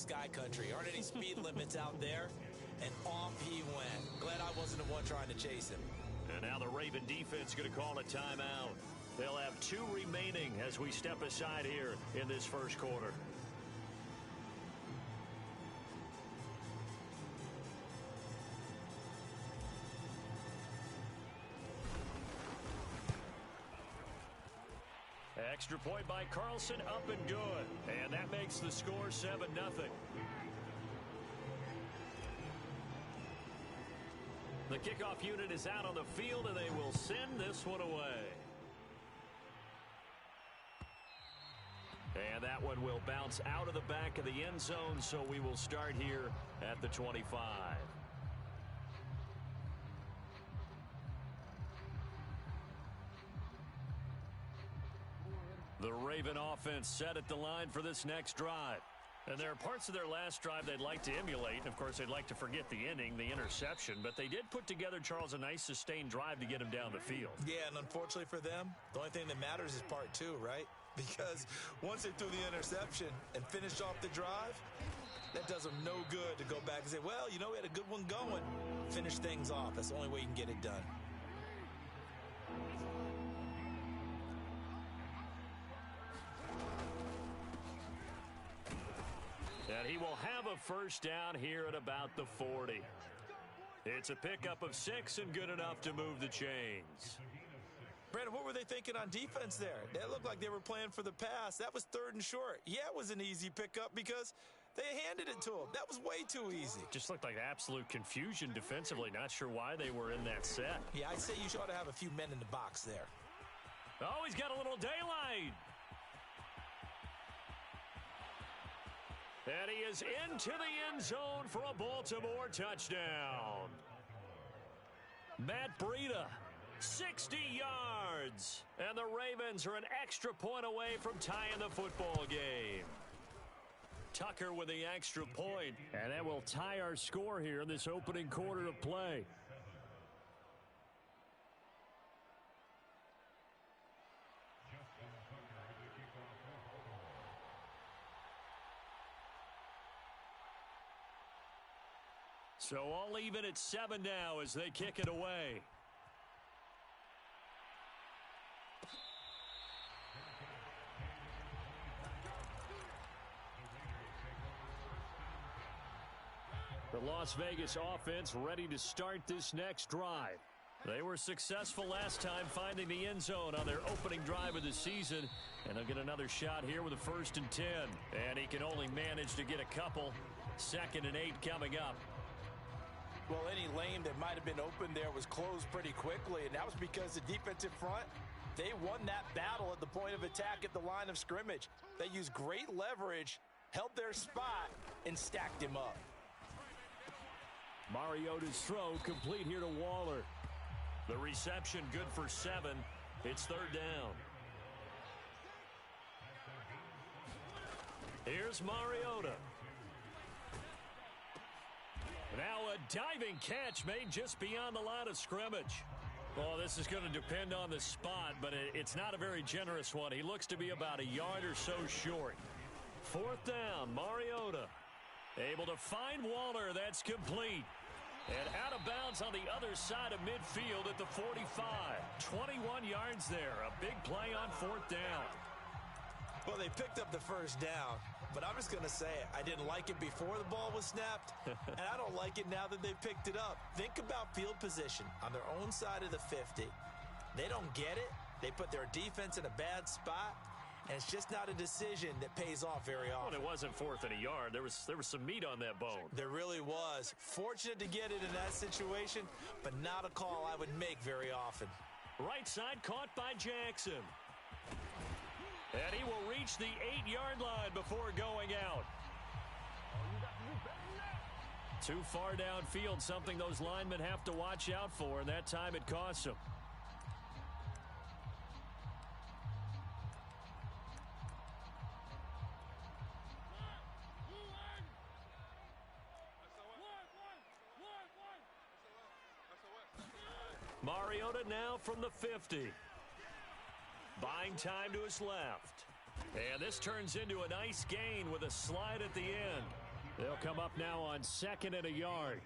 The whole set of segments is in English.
sky country. Aren't any speed limits out there? And off he went. Glad I wasn't the one trying to chase him. And now the Raven defense going to call a timeout. They'll have 2 remaining as we step aside here in this first quarter. Extra point by Carlson, up and good. And that makes the score 7-0. The kickoff unit is out on the field, and they will send this one away. And that one will bounce out of the back of the end zone, so we will start here at the 25. The Raven offense set at the line for this next drive. And there are parts of their last drive they'd like to emulate. And, of course, they'd like to forget the inning, the interception. But they did put together, Charles, a nice sustained drive to get him down the field. Yeah, and unfortunately for them, the only thing that matters is part 2, right? Because once they threw the interception and finished off the drive, that does them no good to go back and say, well, you know, we had a good one going. Finish things off. That's the only way you can get it done. And he will have a first down here at about the 40. It's a pickup of 6 and good enough to move the chains. Brandon, what were they thinking on defense there? That looked like they were playing for the pass. That was 3rd and short. Yeah, it was an easy pickup because they handed it to him. That was way too easy. Just looked like absolute confusion defensively. Not sure why they were in that set. Yeah, I'd say you ought to have a few men in the box there. Oh, he's got a little daylight. And he is into the end zone for a Baltimore touchdown. Matt Breida, 60 yards. And the Ravens are an extra point away from tying the football game. Tucker with the extra point. And that will tie our score here in this opening quarter of play. So all even at 7 now as they kick it away. The Las Vegas offense ready to start this next drive. They were successful last time finding the end zone on their opening drive of the season. And they'll get another shot here with a 1st and 10. And he can only manage to get a couple. 2nd and 8 coming up. Well, any lane that might have been open there was closed pretty quickly, and that was because the defensive front, they won that battle at the point of attack at the line of scrimmage. They used great leverage, held their spot, and stacked him up. Mariota's throw complete here to Waller. The reception good for 7. It's 3rd down. Here's Mariota. Now a diving catch made just beyond the line of scrimmage. Well, this is going to depend on the spot, but it's not a very generous one. He looks to be about a yard or so short. 4th down, Mariota. Able to find Waller. That's complete. And out of bounds on the other side of midfield at the 45. 21 yards there. A big play on 4th down. Well, they picked up the first down, but I'm just going to say it. I didn't like it before the ball was snapped, and I don't like it now that they picked it up. Think about field position on their own side of the 50. They don't get it. They put their defense in a bad spot, and it's just not a decision that pays off very often. Well, it wasn't 4th and a yard. There was some meat on that bone. There really was. Fortunate to get it in that situation, but not a call I would make very often. Right side caught by Jackson. And he will reach the 8-yard line before going out. Too far downfield, something those linemen have to watch out for, and that time it costs them. Mariota now from the 50. Buying time to his left. And this turns into a nice gain with a slide at the end. They'll come up now on 2nd and a yard.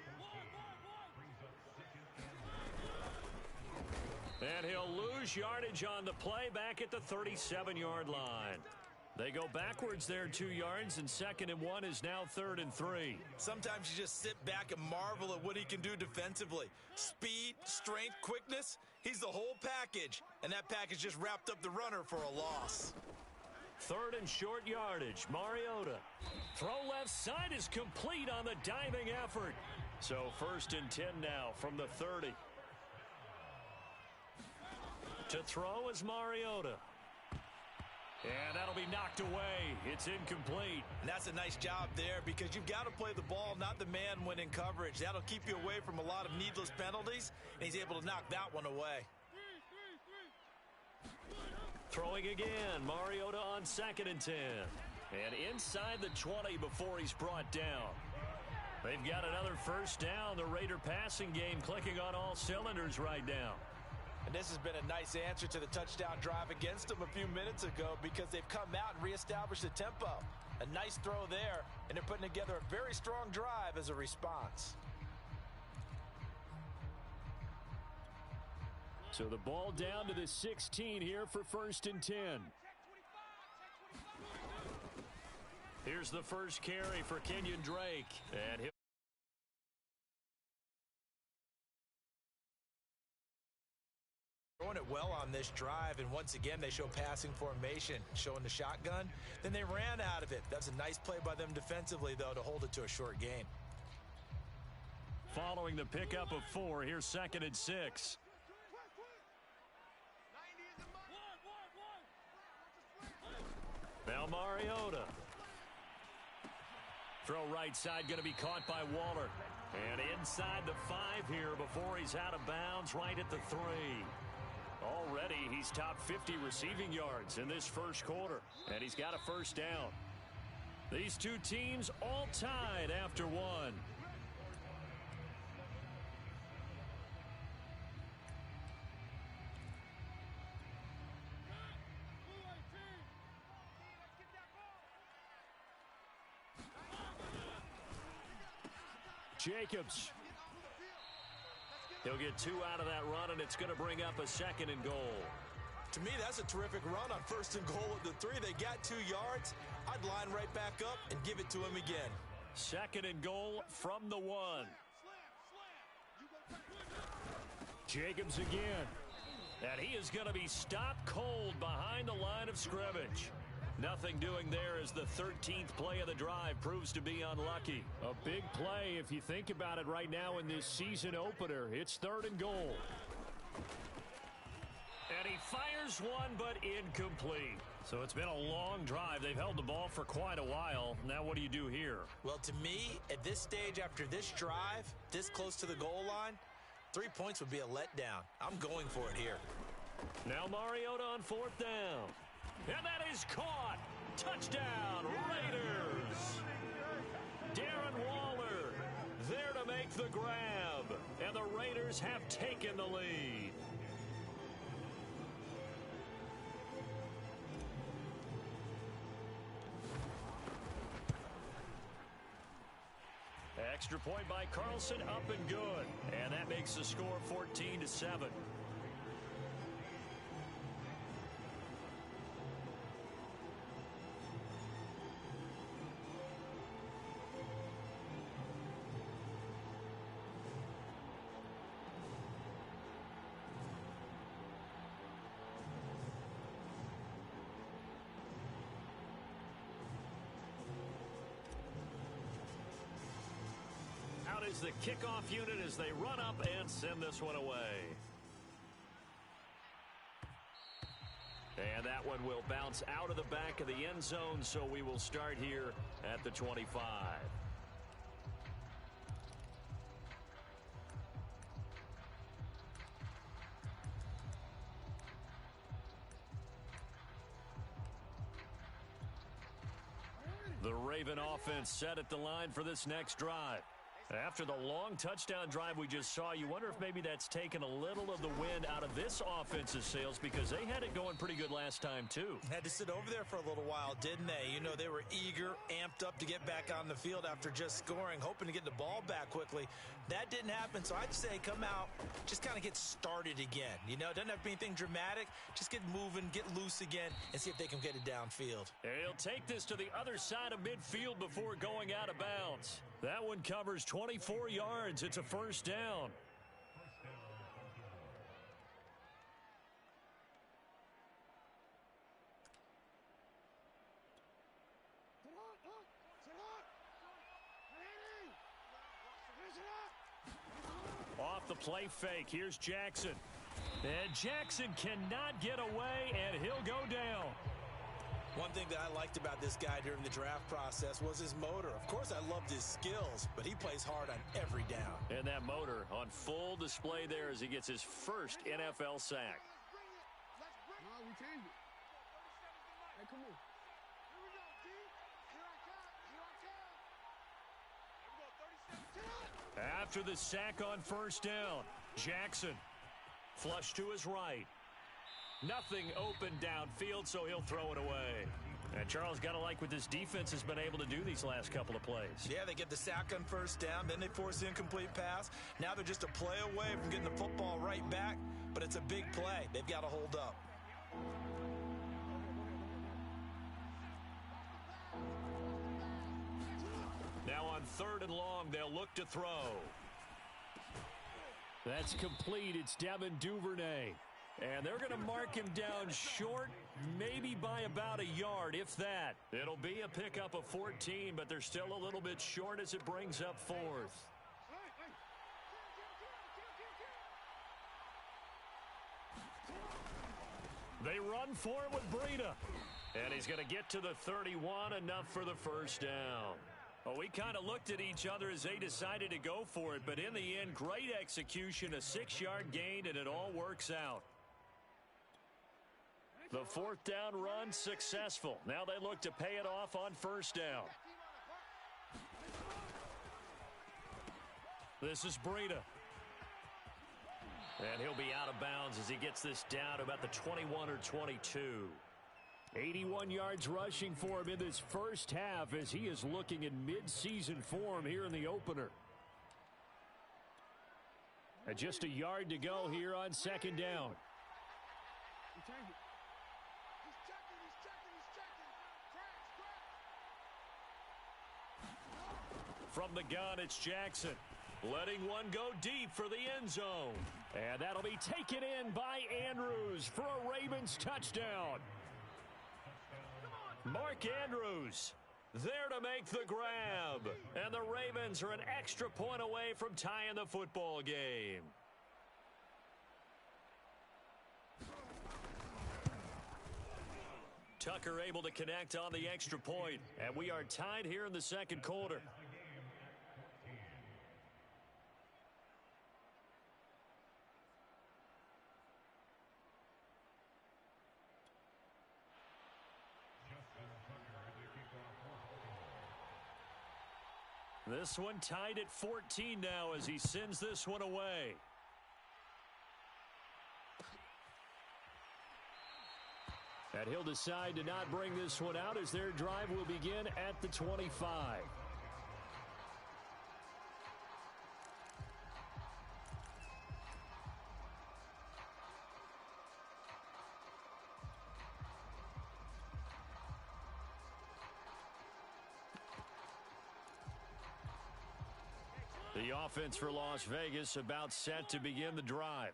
And he'll lose yardage on the play back at the 37-yard line. They go backwards there 2 yards, and 2nd and 1 is now 3rd and 3. Sometimes you just sit back and marvel at what he can do defensively. Speed, strength, quickness, he's the whole package. And that package just wrapped up the runner for a loss. 3rd and short yardage, Mariota. Throw left side is complete on the diving effort. So 1st and 10 now from the 30. To throw is Mariota. And that'll be knocked away. It's incomplete. And that's a nice job there because you've got to play the ball, not the man when in coverage. That'll keep you away from a lot of needless penalties, and he's able to knock that one away. Throwing again, Mariota on 2nd and 10. And inside the 20 before he's brought down. They've got another 1st down. The Raider passing game clicking on all cylinders right now. And this has been a nice answer to the touchdown drive against them a few minutes ago because they've come out and reestablished the tempo. A nice throw there, and they're putting together a very strong drive as a response. So the ball down to the 16 here for 1st and 10. Here's the first carry for Kenyon Drake. And he'll throwing it well on this drive, and once again they show passing formation, showing the shotgun. Then they ran out of it. That's a nice play by them defensively, though, to hold it to a short gain. Following the pickup of 4, here's 2nd and 6. Now Mariota. Throw right side going to be caught by Waller. And inside the 5 here before he's out of bounds right at the 3. Already he's top 50 receiving yards in this 1st quarter. And he's got a 1st down. These two teams all tied after 1. Jacobs. He'll get 2 out of that run, and it's going to bring up a 2nd and goal. To me, that's a terrific run on 1st and goal at the 3. They got 2 yards. I'd line right back up and give it to him again. 2nd and goal from the 1. Jacobs again. And he is going to be stopped cold behind the line of scrimmage. Nothing doing there as the 13th play of the drive proves to be unlucky. A big play if you think about it right now in this season opener. It's 3rd and goal. And he fires one, but incomplete. So it's been a long drive. They've held the ball for quite a while. Now what do you do here? Well, to me, at this stage after this drive, this close to the goal line, 3 points would be a letdown. I'm going for it here. Now Mariota on 4th down. And that is caught. Touchdown, Raiders. Darren Waller there to make the grab. And the Raiders have taken the lead. Extra point by Carlson, up and good. And that makes the score 14-7. Out is the kickoff unit as they run up and send this one away. And that one will bounce out of the back of the end zone, so we will start here at the 25. The Raven offense set at the line for this next drive. After the long touchdown drive we just saw, you wonder if maybe that's taken a little of the wind out of this offense's sails because they had it going pretty good last time, too. Had to sit over there for a little while, didn't they? You know, they were eager, amped up to get back on the field after just scoring, hoping to get the ball back quickly. That didn't happen, so I'd say come out, just kind of get started again. You know, it doesn't have to be anything dramatic. Just get moving, get loose again, and see if they can get it downfield. He'll take this to the other side of midfield before going out of bounds. That one covers 24 yards. It's a first down. Off the play fake. Here's Jackson. And Jackson cannot get away, and he'll go down. One thing that I liked about this guy during the draft process was his motor. Of course, I loved his skills, but he plays hard on every down. And that motor on full display there as he gets his first NFL sack. After the sack on first down, Jackson flush to his right. Nothing open downfield, so he'll throw it away. And Charles, got to like what this defense has been able to do these last couple of plays. Yeah, they get the sack on first down, then they force the incomplete pass. Now they're just a play away from getting the football right back, but it's a big play. They've got to hold up. Now on 3rd and long, they'll look to throw. That's complete. It's Devin Duvernay. And they're going to mark him down short, maybe by about a yard, if that. It'll be a pickup of 14, but they're still a little bit short as it brings up 4th. They run for it with Breida. And he's going to get to the 31, enough for the first down. Well, we kind of looked at each other as they decided to go for it, but in the end, great execution, a 6-yard gain, and it all works out. The 4th down run successful. Now they look to pay it off on first down. This is Breida. And he'll be out of bounds as he gets this down to about the 21 or 22. 81 yards rushing for him in this first half as he is looking in mid-season form here in the opener. And just a yard to go here on 2nd down. From the gun, it's Jackson. Letting one go deep for the end zone. And that'll be taken in by Andrews for a Ravens touchdown. Mark Andrews there to make the grab. And the Ravens are an extra point away from tying the football game. Tucker able to connect on the extra point. And we are tied here in the 2nd quarter. This one tied at 14 now as he sends this one away. And he'll decide to not bring this one out as their drive will begin at the 25. The offense for Las Vegas about set to begin the drive.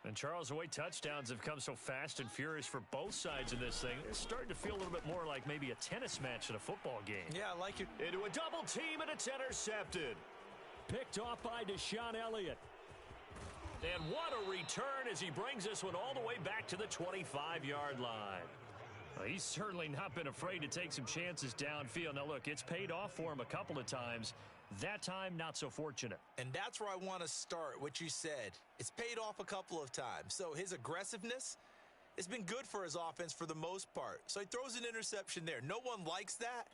And Charles, the way touchdowns have come so fast and furious for both sides in this thing, it's starting to feel a little bit more like maybe a tennis match in a football game. Yeah, I like it. Into a double team, and it's intercepted. Picked off by Deshaun Elliott. And what a return as he brings this one all the way back to the 25-yard line. Well, he's certainly not been afraid to take some chances downfield. Now, look, it's paid off for him a couple of times. That time, not so fortunate. And that's where I want to start, what you said. It's paid off a couple of times. So his aggressiveness has been good for his offense for the most part. So he throws an interception there. No one likes that.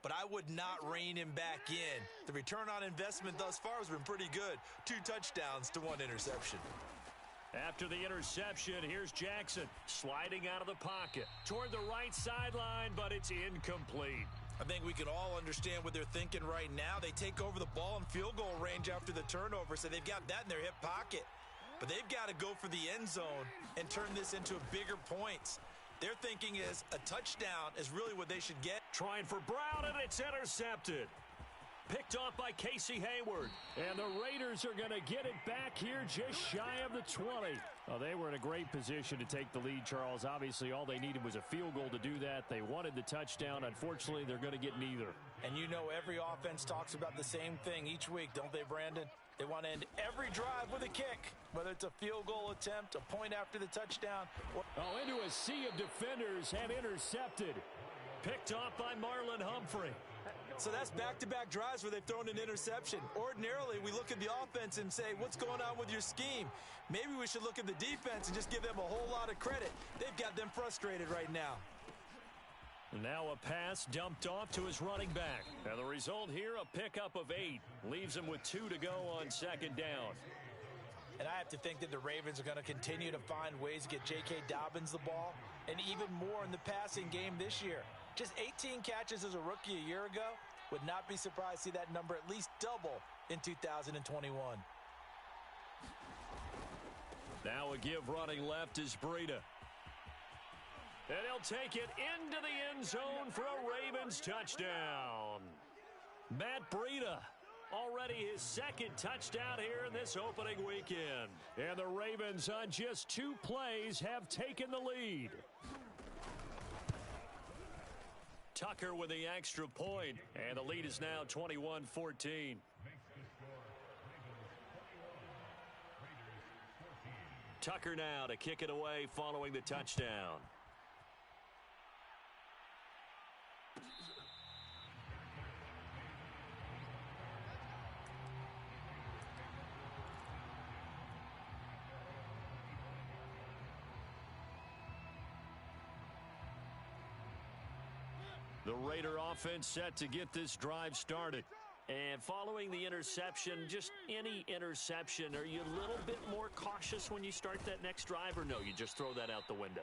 but I would not rein him back in. The return on investment thus far has been pretty good. 2 touchdowns to 1 interception. After the interception, here's Jackson sliding out of the pocket toward the right sideline, but it's incomplete. I think we can all understand what they're thinking right now. They take over the ball in field goal range after the turnover, so they've got that in their hip pocket. But they've got to go for the end zone and turn this into bigger points. Their thinking is a touchdown is really what they should get. Trying for Brown, and it's intercepted. Picked off by Casey Hayward. And the Raiders are going to get it back here just shy of the 20. Oh, they were in a great position to take the lead, Charles. Obviously, all they needed was a field goal to do that. They wanted the touchdown. Unfortunately, they're going to get neither. And you know every offense talks about the same thing each week, don't they, Brandon? They want to end every drive with a kick, whether it's a field goal attempt, a point after the touchdown. Into a sea of defenders and intercepted. Picked off by Marlon Humphrey. So that's back-to-back drives where they've thrown an interception. Ordinarily, we look at the offense and say, what's going on with your scheme? Maybe we should look at the defense and just give them a whole lot of credit. They've got them frustrated right now. Now a pass dumped off to his running back. And the result here, a pickup of 8. Leaves him with 2 to go on second down. And I have to think that the Ravens are going to continue to find ways to get J.K. Dobbins the ball, and even more in the passing game this year. Just 18 catches as a rookie a year ago. Would not be surprised to see that number at least double in 2021. Now a give running left is Breida. And he'll take it into the end zone for a Ravens touchdown. Matt Breida, already his 2nd touchdown here in this opening weekend. And the Ravens on just 2 plays have taken the lead. Tucker with the extra point, and the lead is now 21-14. Tucker now to kick it away following the touchdown. The Raider offense set to get this drive started. And following the interception, just any interception, are you a little bit more cautious when you start that next drive, or no, you just throw that out the window?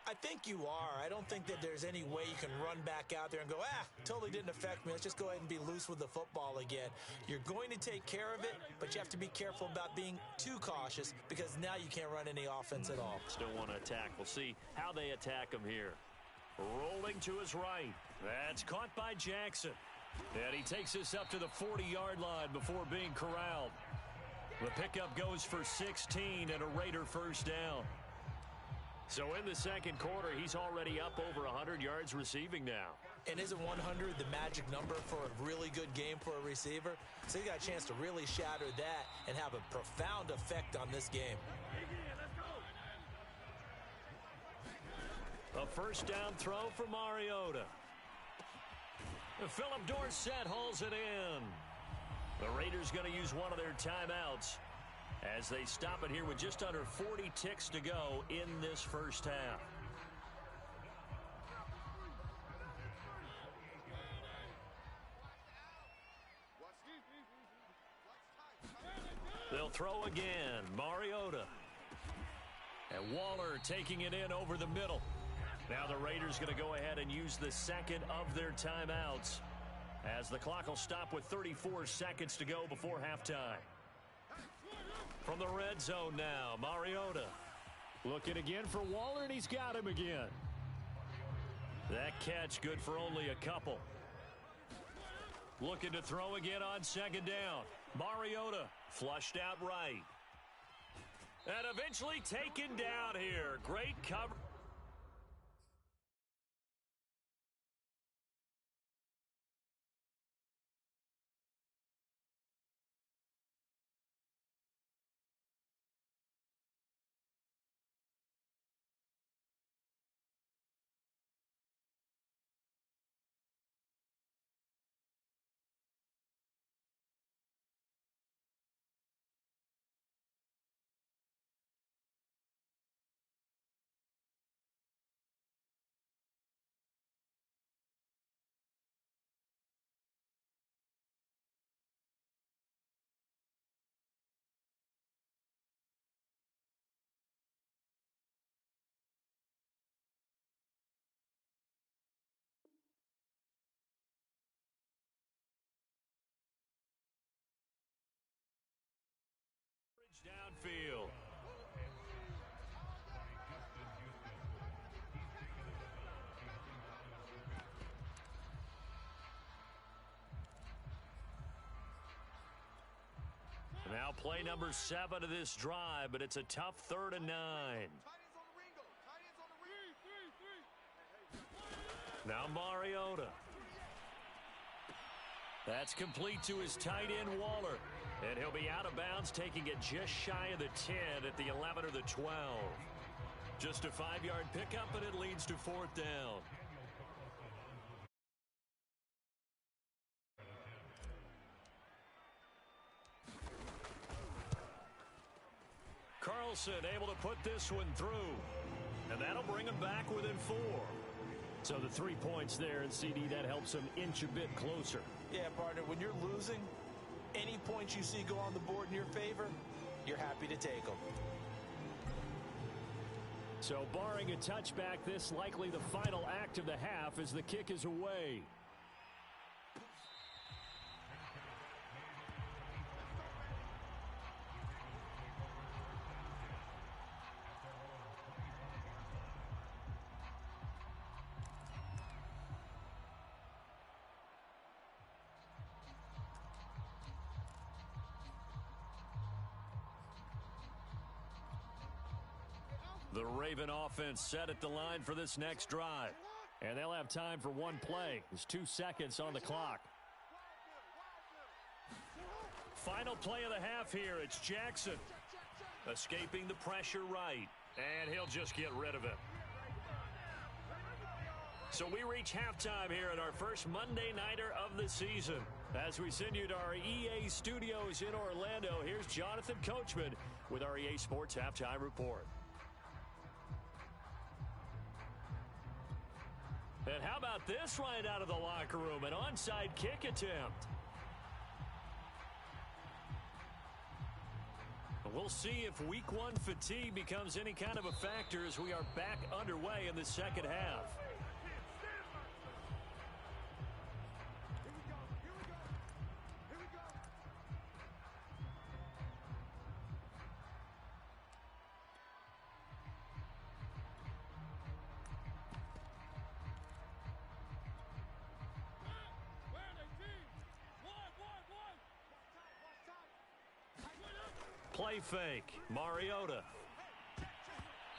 I think you are. I don't think that there's any way you can run back out there and go, totally didn't affect me. Let's just go ahead and be loose with the football again. You're going to take care of it, but you have to be careful about being too cautious because now you can't run any offense at all. Still want to attack. We'll see how they attack him here. Rolling to his right. That's caught by Jackson. And he takes this up to the 40-yard line before being corralled. The pickup goes for 16 and a Raider first down. So in the second quarter, he's already up over 100 yards receiving now. And isn't 100 the magic number for a really good game for a receiver? So he got a chance to really shatter that and have a profound effect on this game. A first down throw for Mariota. Philip Dorsett hauls it in. The Raiders going to use one of their timeouts as they stop it here with just under 40 ticks to go in this first half. They'll throw again. Mariota. And Waller taking it in over the middle. Now the Raiders going to go ahead and use the second of their timeouts as the clock will stop with 34 seconds to go before halftime. From the red zone now, Mariota. Looking again for Waller, and he's got him again. That catch good for only a couple. Looking to throw again on second down. Mariota flushed out right. And eventually taken down here. Great cover. downfield. Now play number 7 of this drive, but it's a tough 3rd and 9. Now Mariota. That's complete to his tight end, Waller. And he'll be out of bounds, taking it just shy of the 10 at the 11 or the 12. Just a 5-yard pickup, and it leads to 4th down. Carlson able to put this one through. And that'll bring him back within 4. So the 3 points there, and CD, that helps him inch a bit closer. Yeah, partner, when you're losing, any points you see go on the board in your favor, you're happy to take them. So barring a touchback, this likely the final act of the half as the kick is away. The Raven offense set at the line for this next drive. And they'll have time for one play. There's 2 seconds on the clock. Final play of the half here. It's Jackson. Escaping the pressure right. And he'll just get rid of it. So we reach halftime here at our first Monday Nighter of the season. As we send you to our EA studios in Orlando, here's Jonathan Coachman with our EA Sports Halftime Report. And how about this right out of the locker room? An onside kick attempt. We'll see if week 1 fatigue becomes any kind of a factor as we are back underway in the second half. Play fake. Mariota.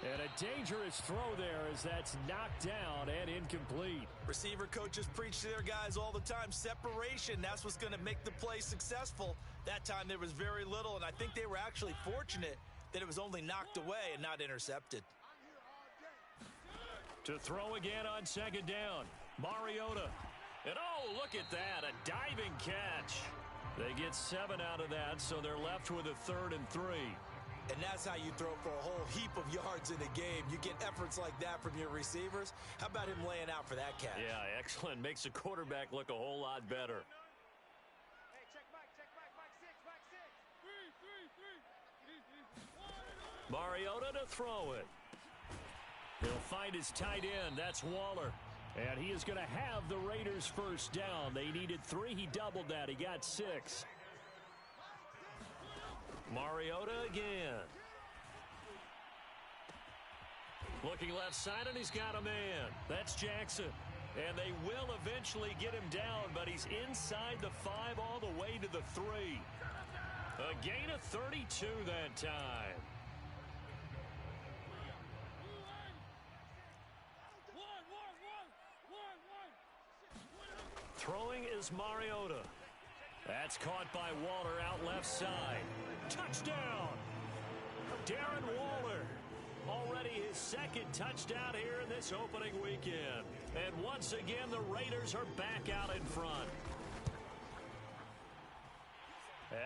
And a dangerous throw there as that's knocked down and incomplete. Receiver coaches preach to their guys all the time. Separation, that's what's going to make the play successful. That time there was very little, and I think they were actually fortunate that it was only knocked away and not intercepted. To throw again on second down. Mariota. And oh, look at that. A diving catch. They get 7 out of that, so they're left with a 3rd and 3. And that's how you throw for a whole heap of yards in a game. You get efforts like that from your receivers. How about him laying out for that catch? Yeah, excellent. Makes the quarterback look a whole lot better. Hey, check back 6, back 6. 3. Mariota to throw it. He'll find his tight end. That's Waller. And he is going to have the Raiders first down. They needed 3. He doubled that. He got 6. Mariota again. Looking left side, and he's got a man. That's Jackson. And they will eventually get him down, but he's inside the 5 all the way to the 3. A gain of 32 that time. Throwing is Mariota. That's caught by Waller out left side. Touchdown! Darren Waller. Already his 2nd touchdown here in this opening weekend. And once again, the Raiders are back out in front.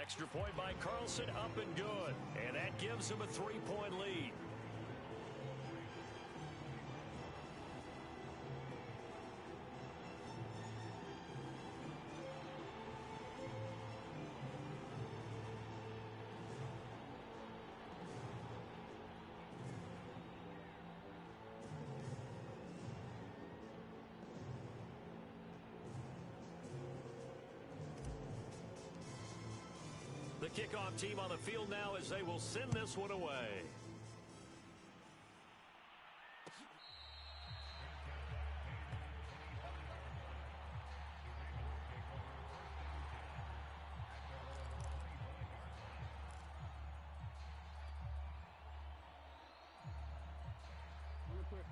Extra point by Carlson, up and good. And that gives him a 3-point lead. The kickoff team on the field now as they will send this one away.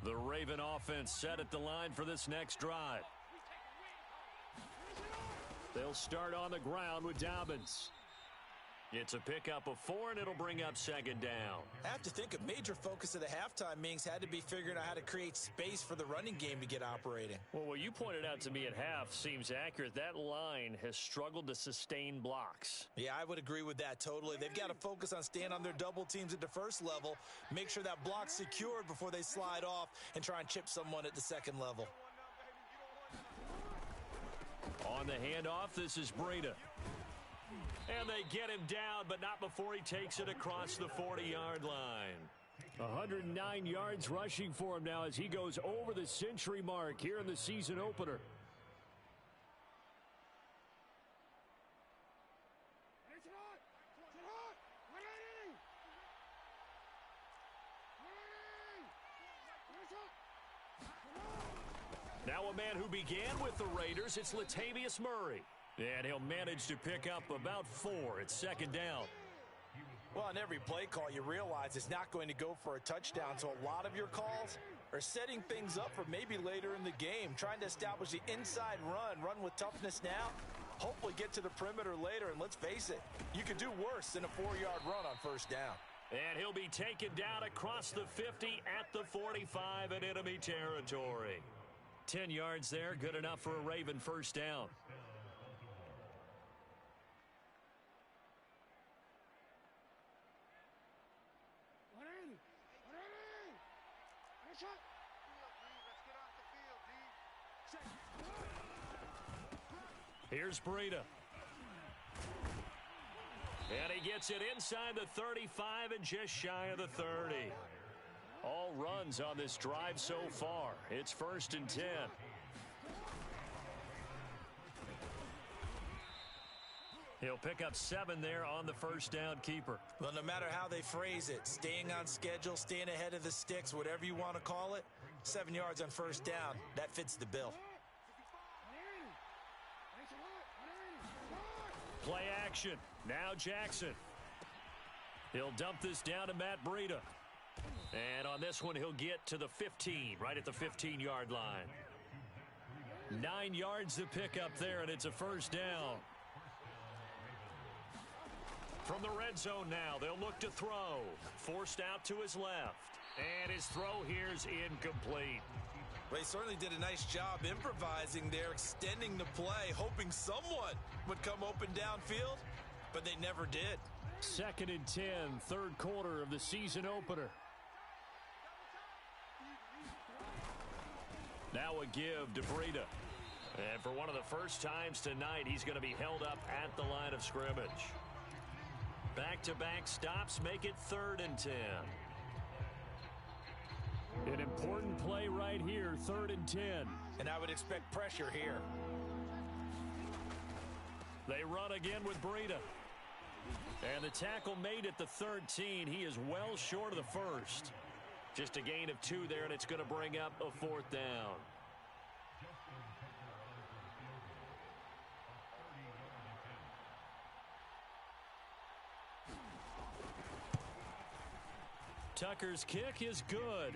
The Raven offense set at the line for this next drive. They'll start on the ground with Dobbins. It's a pickup of 4, and it'll bring up second down. I have to think a major focus of the halftime meetings had to be figuring out how to create space for the running game to get operating. Well, what you pointed out to me at half seems accurate. That line has struggled to sustain blocks. Yeah, I would agree with that totally. They've got to focus on staying on their double teams at the first level, make sure that block's secured before they slide off and try and chip someone at the second level. On the handoff, this is Breida. And they get him down, but not before he takes it across the 40-yard line. 109 yards rushing for him now as he goes over the century mark here in the season opener. Now a man who began with the Raiders, it's Latavius Murray. And he'll manage to pick up about 4 at second down. Well, on every play call, you realize it's not going to go for a touchdown, so a lot of your calls are setting things up for maybe later in the game, trying to establish the inside run with toughness now, hopefully get to the perimeter later, and let's face it, you could do worse than a 4-yard run on first down. And he'll be taken down across the 50 at the 45 in enemy territory. 10 yards there, good enough for a Raven first down. Here's Breida. And he gets it inside the 35 and just shy of the 30. All runs on this drive so far. It's 1st and 10. He'll pick up 7 there on the first down keeper. Well, no matter how they phrase it, staying on schedule, staying ahead of the sticks, whatever you want to call it, 7 yards on first down, that fits the bill. Play action. Now Jackson. He'll dump this down to Matt Breida. And on this one, he'll get to the 15, right at the 15-yard line. 9 yards to pick up there, and it's a first down. From the red zone now, they'll look to throw. Forced out to his left. And his throw here's incomplete. Well, he certainly did a nice job improvising there, extending the play, hoping someone would come open downfield, but they never did. 2nd and 10, third quarter of the season opener. Now a give to Breida. And for one of the first times tonight, he's going to be held up at the line of scrimmage. Back-to-back stops make it 3rd and 10. An important play right here, 3rd and 10. And I would expect pressure here. They run again with Breida. And the tackle made at the 13. He is well short of the first. Just a gain of 2 there, and it's going to bring up a 4th down. Tucker's kick is good,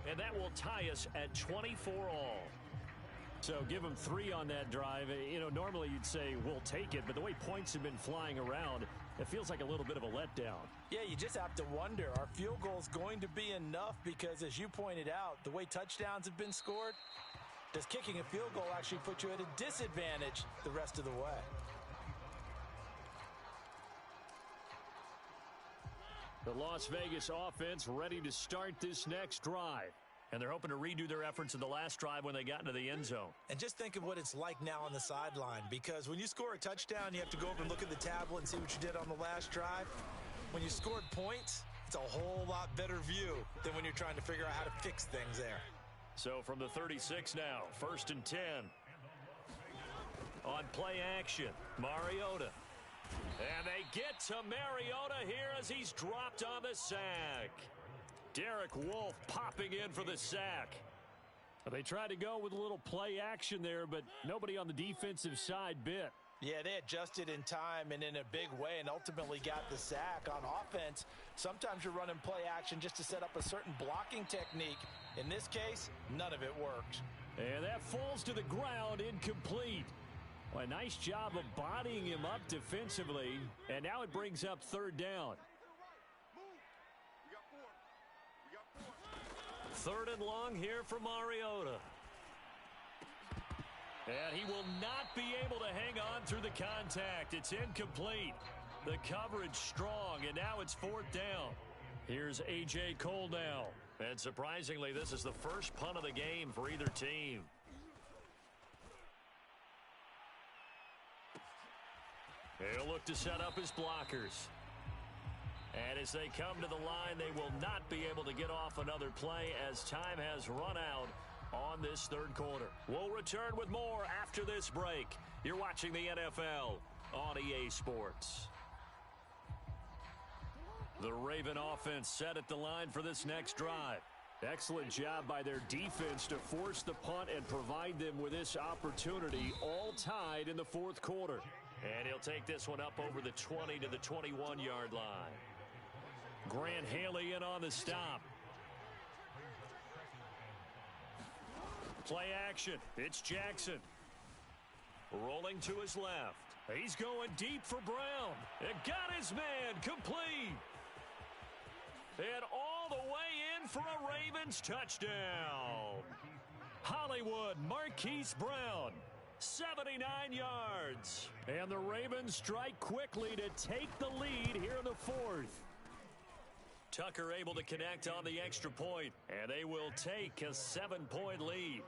and that will tie us at 24 all. So give him 3 on that drive. You know, normally you'd say we'll take it, but the way points have been flying around, it feels like a little bit of a letdown. Yeah, you just have to wonder, are field goals going to be enough? Because as you pointed out, the way touchdowns have been scored, does kicking a field goal actually put you at a disadvantage the rest of the way? The Las Vegas offense ready to start this next drive. And they're hoping to redo their efforts in the last drive when they got into the end zone. And just think of what it's like now on the sideline, because when you score a touchdown, you have to go over and look at the tablet and see what you did on the last drive. When you scored points, it's a whole lot better view than when you're trying to figure out how to fix things there. So from the 36 now, 1st and 10. On play action, Mariota. And they get to Mariota here as he's dropped on the sack. Derek Wolfe popping in for the sack. They tried to go with a little play action there, but nobody on the defensive side bit. Yeah, they adjusted in time and in a big way and ultimately got the sack. On offense, sometimes you're running play action just to set up a certain blocking technique. In this case, none of it worked. And that falls to the ground, incomplete. Well, a nice job of bodying him up defensively, and now it brings up third down. Third and long here for Mariota. And he will not be able to hang on through the contact. It's incomplete. The coverage strong, and now it's fourth down. Here's A.J. Cole now. And surprisingly, this is the first punt of the game for either team. He'll look to set up his blockers. And as they come to the line, they will not be able to get off another play as time has run out on this third quarter. We'll return with more after this break. You're watching the NFL on EA Sports. The Raven offense set at the line for this next drive. Excellent job by their defense to force the punt and provide them with this opportunity, all tied in the fourth quarter. And he'll take this one up over the 20 to the 21-yard line. Grant Haley in on the stop. Play action. It's Jackson. Rolling to his left. He's going deep for Brown. It got his man complete. And all the way in for a Ravens touchdown. Hollywood Marquise Brown. 79 yards. And the Ravens strike quickly to take the lead here in the fourth. Tucker able to connect on the extra point, and they will take a 7-point lead.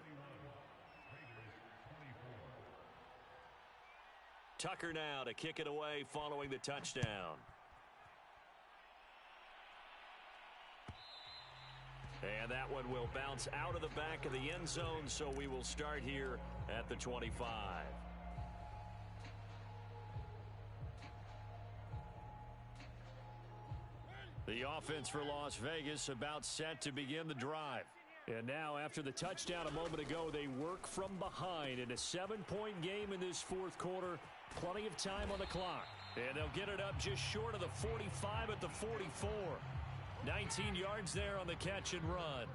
Tucker now to kick it away following the touchdown. And that one will bounce out of the back of the end zone, so we will start here at the 25. The offense for Las Vegas about set to begin the drive. And now after the touchdown a moment ago, they work from behind in a 7-point game in this fourth quarter. Plenty of time on the clock. And they'll get it up just short of the 45 at the 44. 19 yards there on the catch and run.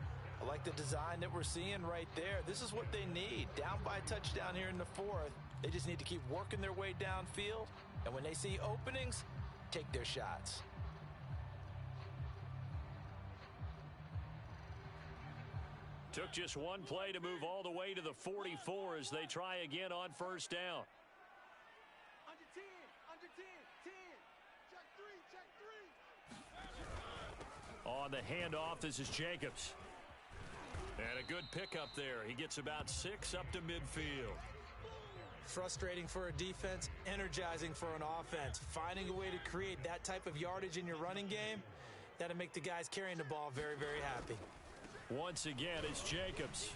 I like the design that we're seeing right there. This is what they need. Down by a touchdown here in the fourth. They just need to keep working their way downfield. And when they see openings, take their shots. Took just one play to move all the way to the 44 as they try again on first down. Under 10, under 10, 10. Check 3, check 3. On the handoff, this is Jacobs. And a good pickup there. He gets about 6 up to midfield. Frustrating for a defense, energizing for an offense. Finding a way to create that type of yardage in your running game, that'll make the guys carrying the ball very, very happy. Once again, it's Jacobs.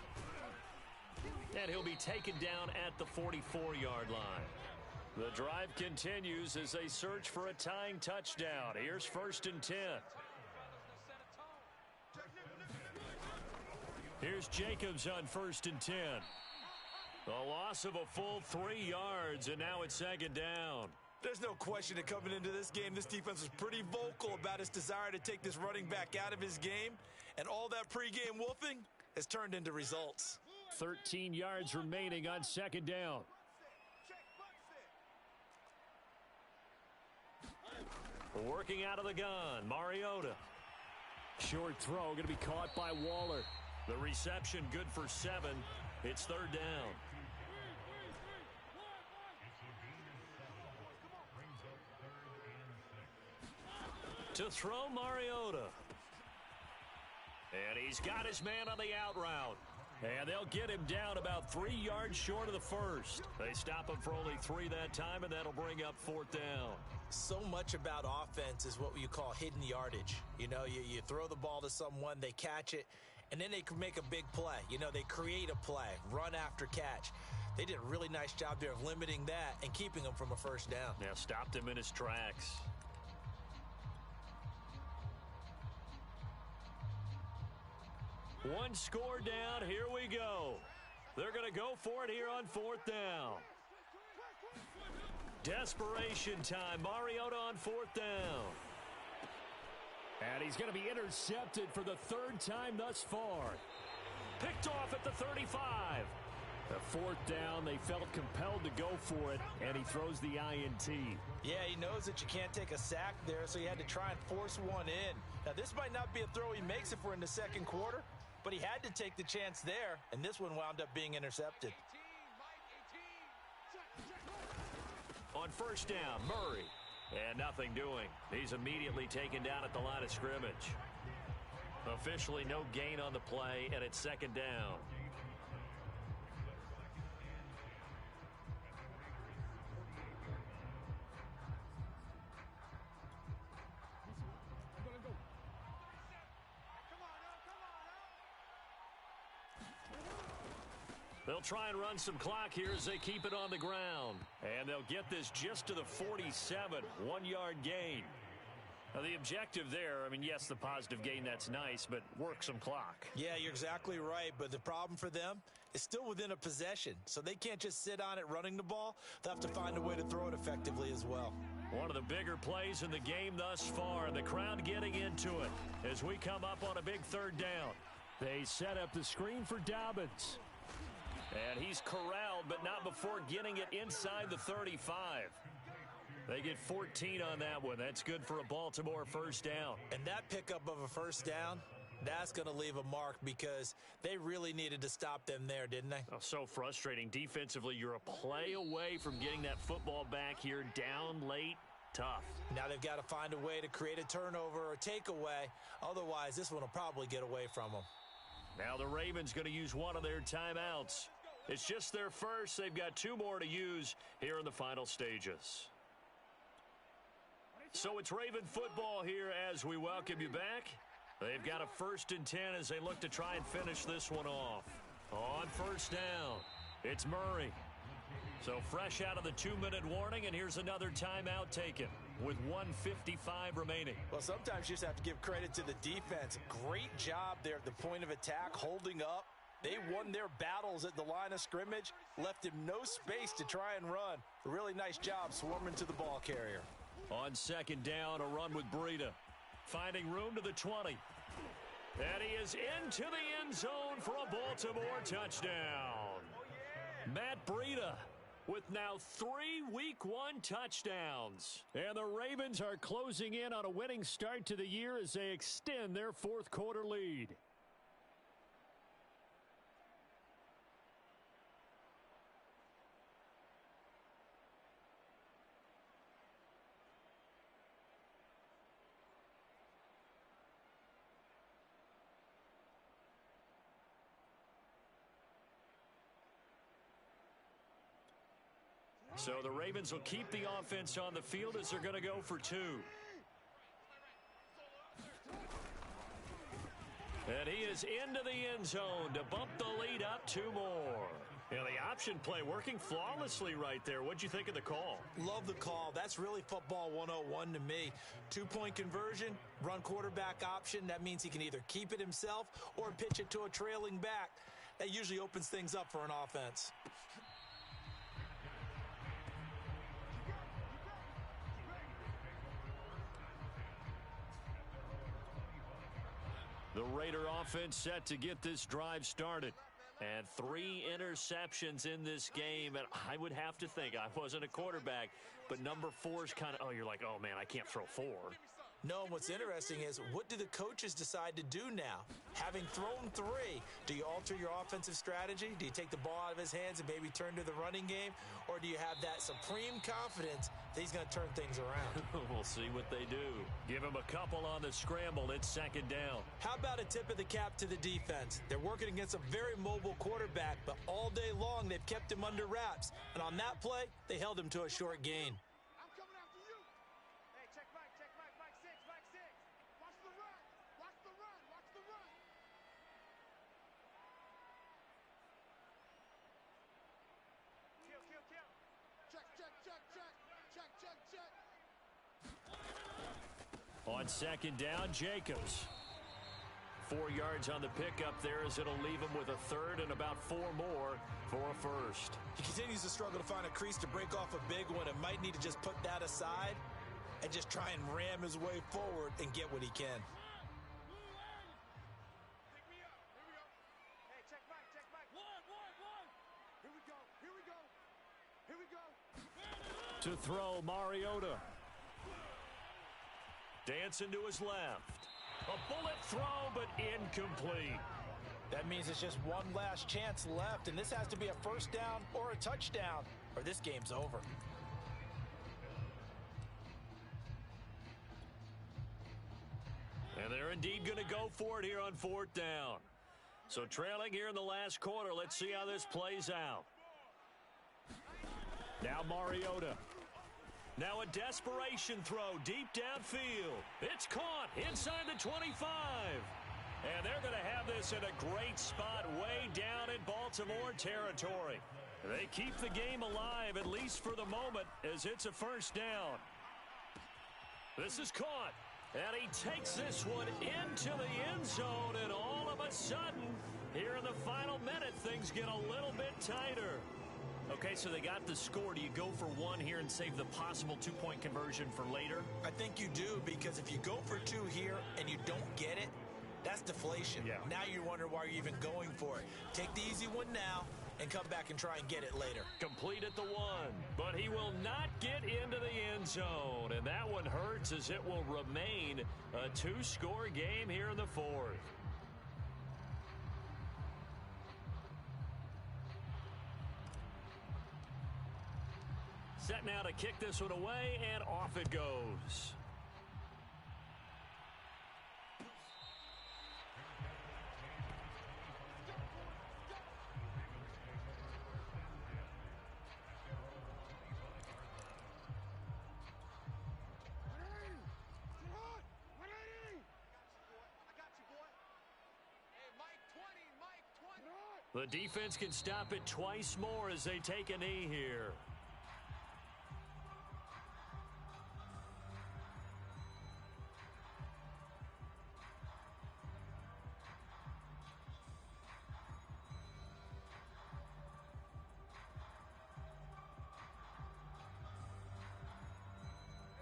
And he'll be taken down at the 44-yard line. The drive continues as they search for a tying touchdown. Here's first and 10. Here's Jacobs on first and 10. A loss of a full 3 yards, and now it's second down. There's no question that coming into this game, this defense was pretty vocal about its desire to take this running back out of his game. And all that pregame wolfing has turned into results. 13 yards remaining on second down. Working out of the gun, Mariota. Short throw going to be caught by Waller. The reception good for 7. It's third down. To throw Mariota. And he's got his man on the out route. And they'll get him down about 3 yards short of the first. They stop him for only 3 that time, and that'll bring up fourth down. So much about offense is what you call hidden yardage. You know, you throw the ball to someone, they catch it, and then they can make a big play. You know, they create a play, run after catch. They did a really nice job there of limiting that and keeping him from a first down. Now stopped him in his tracks. One score down. Here we go. They're going to go for it here on 4th down. Desperation time. Mariota on 4th down. And he's going to be intercepted for the 3rd time thus far. Picked off at the 35. The 4th down, they felt compelled to go for it, and he throws the INT. Yeah, he knows that you can't take a sack there, so he had to try and force one in. Now, this might not be a throw he makes if we're in the 2nd quarter, but he had to take the chance there, and this one wound up being intercepted. On 1st down, Murray. And nothing doing. He's immediately taken down at the line of scrimmage. Officially no gain on the play, and it's 2nd down. They'll try and run some clock here as they keep it on the ground. And they'll get this just to the 47, 1-yard gain. Now, the objective there, I mean, yes, the positive gain, that's nice, but work some clock. Yeah, you're exactly right, but the problem for them is still within a possession, so they can't just sit on it running the ball. They'll have to find a way to throw it effectively as well. One of the bigger plays in the game thus far, and the crowd getting into it as we come up on a big 3rd down. They set up the screen for Dobbins. And he's corralled, but not before getting it inside the 35. They get 14 on that one. That's good for a Baltimore 1st down. And that pickup of a 1st down, that's going to leave a mark because they really needed to stop them there, didn't they? Oh, so frustrating. Defensively, you're a play away from getting that football back here. Down late, tough. Now they've got to find a way to create a turnover or takeaway. Otherwise, this one will probably get away from them. Now the Ravens going to use one of their timeouts. It's just their first. They've got 2 more to use here in the final stages. So it's Raven football here as we welcome you back. They've got a 1st and 10 as they look to try and finish this one off. On 1st down, it's Murray. So fresh out of the 2-minute warning, and here's another timeout taken with 1:55 remaining. Well, sometimes you just have to give credit to the defense. Great job there at the point of attack, holding up. They won their battles at the line of scrimmage, left him no space to try and run. A really nice job swarming to the ball carrier. On 2nd down, a run with Breida. Finding room to the 20. And he is into the end zone for a Baltimore touchdown. Matt Breida with now 3 Week 1 touchdowns. And the Ravens are closing in on a winning start to the year as they extend their 4th quarter lead. So the Ravens will keep the offense on the field as they're going to go for 2. And he is into the end zone to bump the lead up 2 more. Yeah, the option play working flawlessly right there. What'd you think of the call? Love the call. That's really football 101 to me. 2-point conversion, run quarterback option. That means he can either keep it himself or pitch it to a trailing back. That usually opens things up for an offense. The Raider offense set to get this drive started. And 3 interceptions in this game. And I would have to think, I wasn't a quarterback, but number 4 is kind of, you're like, oh, man, I can't throw 4. No, and what's interesting is, what do the coaches decide to do now? Having thrown 3, do you alter your offensive strategy? Do you take the ball out of his hands and maybe turn to the running game? Or do you have that supreme confidence that he's going to turn things around? We'll see what they do. Give him a couple on the scramble. It's 2nd down. How about a tip of the cap to the defense? They're working against a very mobile quarterback, but all day long they've kept him under wraps. And on that play, they held him to a short gain. I'm coming after you. Hey, check Mike, Mike 6, Mike 6. Watch the run. Watch the run. Watch the run. Kill, kill, kill. Check, check, check, check. Check, check, check. On 2nd down, Jacobs. 4 yards on the pickup there, as it'll leave him with a third and about 4 more for a first. He continues to struggle to find a crease to break off a big one and might need to just put that aside and just try and ram his way forward and get what he can. Hey, check Mike. Here we go. To throw, Mariota. Dancing to his left. A bullet throw, but incomplete. That means it's just one last chance left, and this has to be a first down or a touchdown, or this game's over. And they're indeed going to go for it here on 4th down. So trailing here in the last quarter, let's see how this plays out. Now Mariota. Now a desperation throw deep downfield. It's caught inside the 25. And they're going to have this in a great spot way down in Baltimore territory. They keep the game alive, at least for the moment, as it's a first down. This is caught. And he takes this one into the end zone, and all of a sudden, here in the final minute, things get a little bit tighter. Okay, so they got the score. Do you go for one here and save the possible 2-point conversion for later? I think you do, because if you go for 2 here and you don't get it, that's deflation. Yeah. Now you wonder why you're even going for it. Take the easy one now and come back and try and get it later. Complete at the 1, but he will not get into the end zone, and that one hurts, as it will remain a 2-score game here in the 4th. Set now to kick this one away, and off it goes. The defense can stop it twice more as they take a knee here.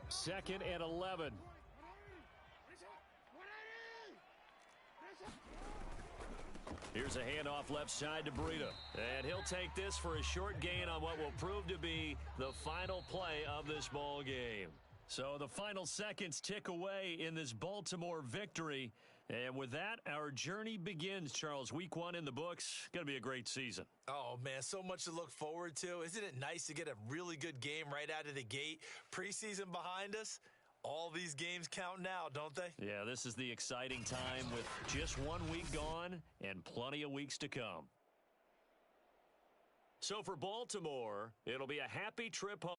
Second and 11. Here's a handoff left side to Breida. And he'll take this for a short gain on what will prove to be the final play of this ball game. So the final seconds tick away in this Baltimore victory. And with that, our journey begins, Charles. Week 1 in the books. Going to be a great season. Oh, man, so much to look forward to. Isn't it nice to get a really good game right out of the gate? Preseason behind us. All these games count now, don't they? Yeah, this is the exciting time with just 1 week gone and plenty of weeks to come. So for Baltimore, it'll be a happy trip home.